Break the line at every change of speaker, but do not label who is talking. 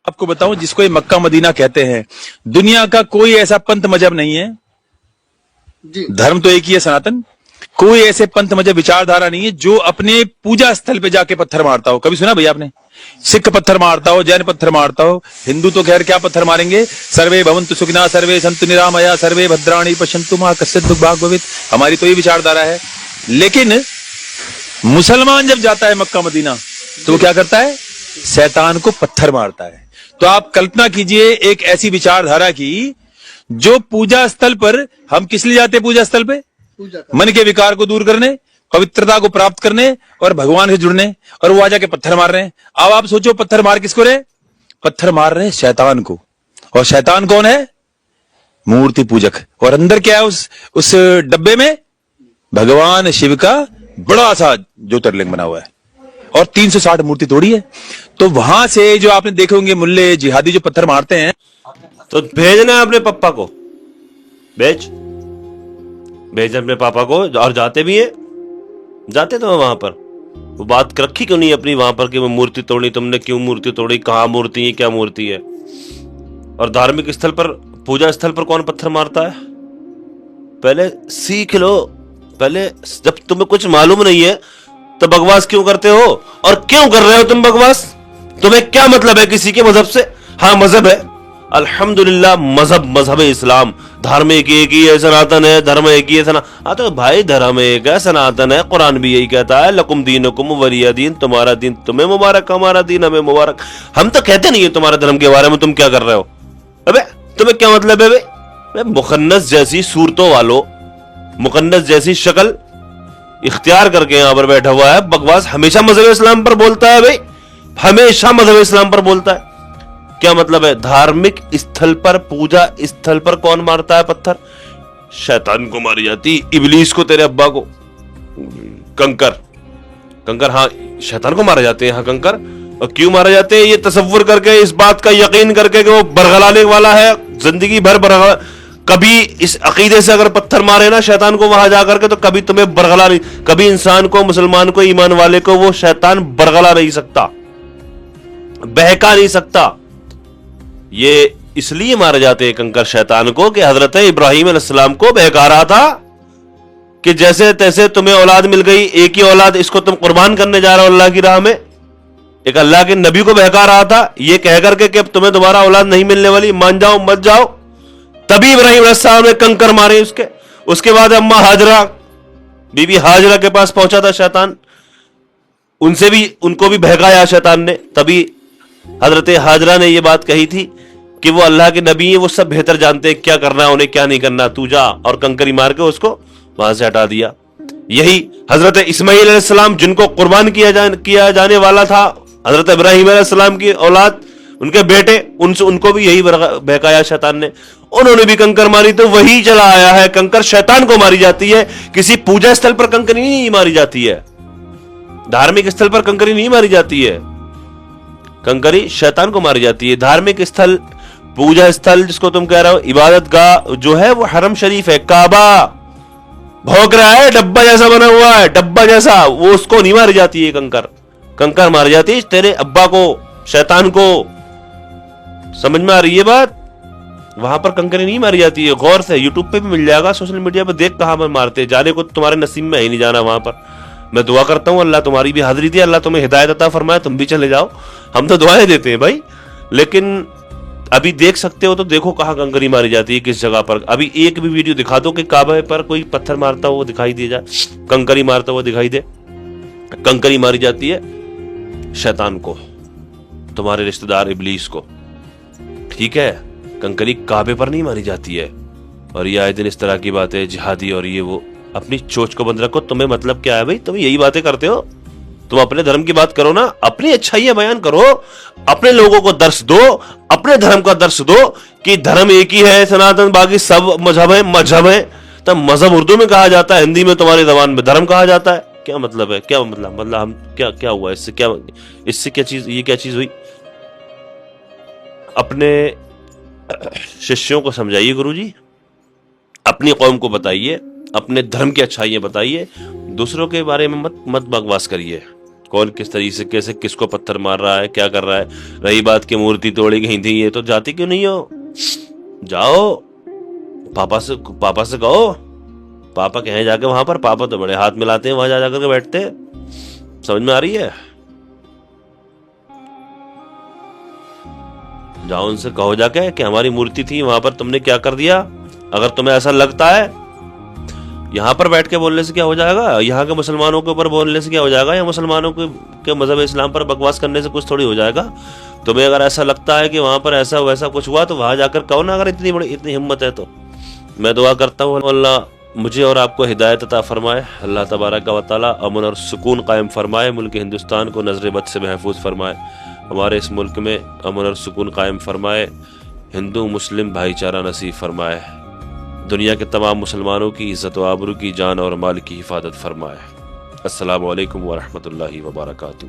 आपको बताऊं, जिसको ये मक्का मदीना कहते हैं, दुनिया का कोई ऐसा पंथ मजहब नहीं है, धर्म तो एक ही है सनातन, कोई ऐसे पंथ मजहब विचारधारा नहीं है जो अपने पूजा स्थल पे जाके पत्थर मारता हो। कभी सुना भैया आपने? सिख पत्थर मारता हो, जैन पत्थर मारता हो, हिंदू तो खैर क्या पत्थर मारेंगे, सर्वे भवन्तु सुखिनः सर्वे सन्तु निरामया सर्वे भद्राणि पश्यन्तु मा कश्चित् दुःख भाग् भवेत्, हमारी तो ये विचारधारा है। लेकिन मुसलमान जब जाता है मक्का मदीना तो वो क्या करता है? शैतान को पत्थर मारता है। तो आप कल्पना कीजिए एक ऐसी विचारधारा की जो पूजा स्थल पर, हम किस लिए जाते हैं पूजा स्थल पे? मन के विकार को दूर करने, पवित्रता को प्राप्त करने और भगवान से जुड़ने, और वो आ जाके पत्थर मार रहे हैं। अब आप सोचो पत्थर मार किसको रहे? पत्थर मार रहे हैं शैतान को। और शैतान कौन है? मूर्ति पूजक। और अंदर क्या है उस डब्बे में? भगवान शिव का बड़ा सा ज्योतिर्लिंग बना हुआ है और 360 मूर्ति तोड़ी है। तो वहां से जो आपने देखे होंगे मुल्ले जिहादी जो पत्थर मारते हैं,
तो भेजना है अपने पप्पा को, भेज अपने पापा को। और जाते भी हैं, जाते तो वहां पर वो बात रखी क्यों नहीं अपनी वहां पर कि वो मूर्ति तोड़ी, तुमने क्यों मूर्ति तोड़ी, कहाँ मूर्ति है, क्या मूर्ति है। और धार्मिक स्थल पर, पूजा स्थल पर कौन पत्थर मारता है? पहले सीख लो। पहले जब तुम्हें कुछ मालूम नहीं है तो बकवास क्यों करते हो? और क्यों कर रहे हो तुम बकवास? तुम्हें क्या मतलब है किसी के मजहब से? हाँ मजहब है, अल्हम्दुलिल्लाह, मजहब इस्लाम, धर्म एक ही है, सनातन है, धर्म एक ही है। हाँ तो भाई धर्म एक है, सनातन है, कुरान भी यही कहता है, लकुम दीनुकुम वलिय दीन, तुम्हारा दीन तुम्हें मुबारक, हमारा दीन हमें मुबारक। हम तो कहते नहीं है तुम्हारे धर्म के बारे में तुम क्या कर रहे हो। अबे तुम्हें क्या मतलब है? बे मुखन्नस जैसी सूरतों वालों, मुकन्नस जैसी शक्ल इख्तियार करके यहां पर बैठा हुआ है, बकवास हमेशा मजहब इस्लाम पर बोलता है। भाई हमेशा मजहब इस्लाम पर बोलता है। क्या मतलब है? धार्मिक स्थल पर, पूजा स्थल पर कौन मारता है पत्थर? शैतान को मारी जाती, इबलीस को, तेरे अब्बा को, कंकर। हाँ शैतान को मारे जाते हैं यहाँ कंकर। और क्यों मारे जाते हैं? ये तसव्वुर करके, इस बात का यकीन करके कि वो बरगलाने वाला है, जिंदगी भर बरगला। कभी इस अकीदे से अगर पत्थर मारे ना शैतान को वहां जाकर के, तो कभी तुम्हें बरगला नहीं, कभी इंसान को, मुसलमान को, ईमान वाले को वो शैतान बरगला नहीं सकता, बहका नहीं सकता। ये इसलिए मारे जाते हैं कंकर शैतान को कि हजरत इब्राहिम अलैहिस्सलाम को बहका रहा था कि जैसे तैसे तुम्हें औलाद मिल गई, एक ही औलाद, इसको तुम कुर्बान करने जा रहे हो अल्लाह की राह में। एक अल्लाह के नबी को बहका रहा था ये कह करके कि अब तुम्हें दोबारा औलाद नहीं मिलने वाली, मान जाओ मत जाओ। तभी इब्राहिम अलैहिस्सलाम ने कंकर मारे उसके बाद अम्मा हाजरा, बीबी हाजरा के पास पहुंचा था शैतान, उनको भी बहकाया शैतान ने। तभी हजरत हाजरा ने यह बात कही थी कि वो अल्लाह के नबी हैं, वो सब बेहतर जानते हैं क्या करना है उन्हें, क्या नहीं करना, तू जा। और कंकरी मार के उसको वहां से हटा दिया। यही हजरत इस्माइल अलैहिस्सलाम, जिनको कुर्बान किया जाने वाला था, हजरत इब्राहिम अलैहिस्सलाम की औलाद, उनके बेटे, उनको भी यही बहकाया शैतान ने, उन्होंने भी कंकर मारी। तो वही चला आया है, कंकर शैतान को मारी जाती है, किसी पूजा स्थल पर कंकरी नहीं मारी जाती है, धार्मिक स्थल पर कंकरी नहीं मारी जाती है, कंकरी शैतान को मारी जाती है। धार्मिक स्थल, पूजा स्थल जिसको तुम कह रहे हो, इबादत गाह जो है वो हरम शरीफ है, काबा भौंक रहा है, डब्बा जैसा बना हुआ है, डब्बा जैसा, वो उसको नहीं मारी जाती है कंकर मारी जाती है तेरे अब्बा को, शैतान को। समझ में आ रही है बात? वहां पर कंकरी नहीं मारी जाती है। गौर से यूट्यूब पे भी मिल जाएगा, सोशल मीडिया पे देख कहां पर मारते। जाने को तुम्हारे नसीब में ही नहीं जाना वहां पर। मैं दुआ करता हूं अल्लाह तुम्हारी भी हाजिरी दे, अल्लाह तुम्हें हिदायत अता फरमाए, तुम भी चले जाओ। हम तो दुआएं देते हैं भाई, लेकिन अभी देख सकते हो तो देखो कहां कंकरी मारी जाती है, किस जगह पर। अभी एक भी वीडियो दिखा दो कि काबा पर कोई पत्थर मारता हुआ दिखाई दे जाए, कंकरी मारता हुआ दिखाई दे। कंकरी मारी जाती है शैतान को, तुम्हारे रिश्तेदार इब्लीस को, ठीक है। कंकरी काबे पर नहीं मारी जाती है। और ये आए दिन इस तरह की बातें, जिहादी और ये वो, अपनी चोच को बंद रखो। तुम्हें मतलब क्या है भाई? तुम यही बातें करते हो। तुम अपने धर्म की बात करो ना, अपनी अच्छाइयां बयान करो, अपने लोगों को दर्श दो, अपने धर्म का दर्श दो कि धर्म एक ही है, सनातन, बाकी सब मजहब है। तब मजहब उर्दू में कहा जाता है, हिंदी में तुम्हारी जबान में धर्म कहा जाता है। क्या मतलब है? क्या मतलब हम क्या हुआ इससे? क्या चीज, ये क्या चीज हुई? अपने शिष्यों को समझाइए गुरुजी, अपनी कौम को बताइए, अपने धर्म की अच्छाइयां बताइए, दूसरों के बारे में मत बकवास करिए। کون کس طریقے سے کس کو پتھر مار رہا ہے، کیا کر رہا ہے. رہی بات کی مورتی توڑی گئی تھی، یہ تو جاتی کیوں نہیں ہو؟ جاؤ پاپا سے کہو. پاپا کہیں جا کے وہاں پر، پاپا تو بڑے ہاتھ ملاتے ہیں وہاں جا کر کے بیٹھتے. سمجھ میں آ رہی ہے؟ جاؤ ان سے کہو جا کے کہ ہماری مورتی تھی وہاں پر، تم نے کیا کر دیا. اگر تمہیں ایسا لگتا ہے یہاں پر بیٹھ کے بولنے سے کیا ہو جائے گا، یہاں کے مسلمانوں کے اوپر بولنے سے کیا ہو جائے گا، یا مسلمانوں کے مذہب اسلام پر بکواس کرنے سے کچھ تھوڑی ہو جائے گا. تمہیں اگر ایسا لگتا ہے کہ وہاں پر ایسا ویسا کچھ ہوا تو وہاں جا کر کہو نا، اگر اتنی ہمت ہے تو. میں دعا کرتا ہوں اللہ مجھے اور آپ کو ہدایت عطا فرمائے. اللہ تبارک و تعالی امن اور سکون قائم فرمائے. ملک ہندوستان کو نظر بد سے محفوظ فرمائے. ہمارے اس ملک میں امن اور سکون قائم فرمائے. ہندو مسلم بھائی چارہ نصیب فرمائے. دنیا کے تمام مسلمانوں کی عزت و آبرو کی، جان اور مال کی حفاظت فرمائے. السلام علیکم ورحمۃ اللہ وبرکاتہ.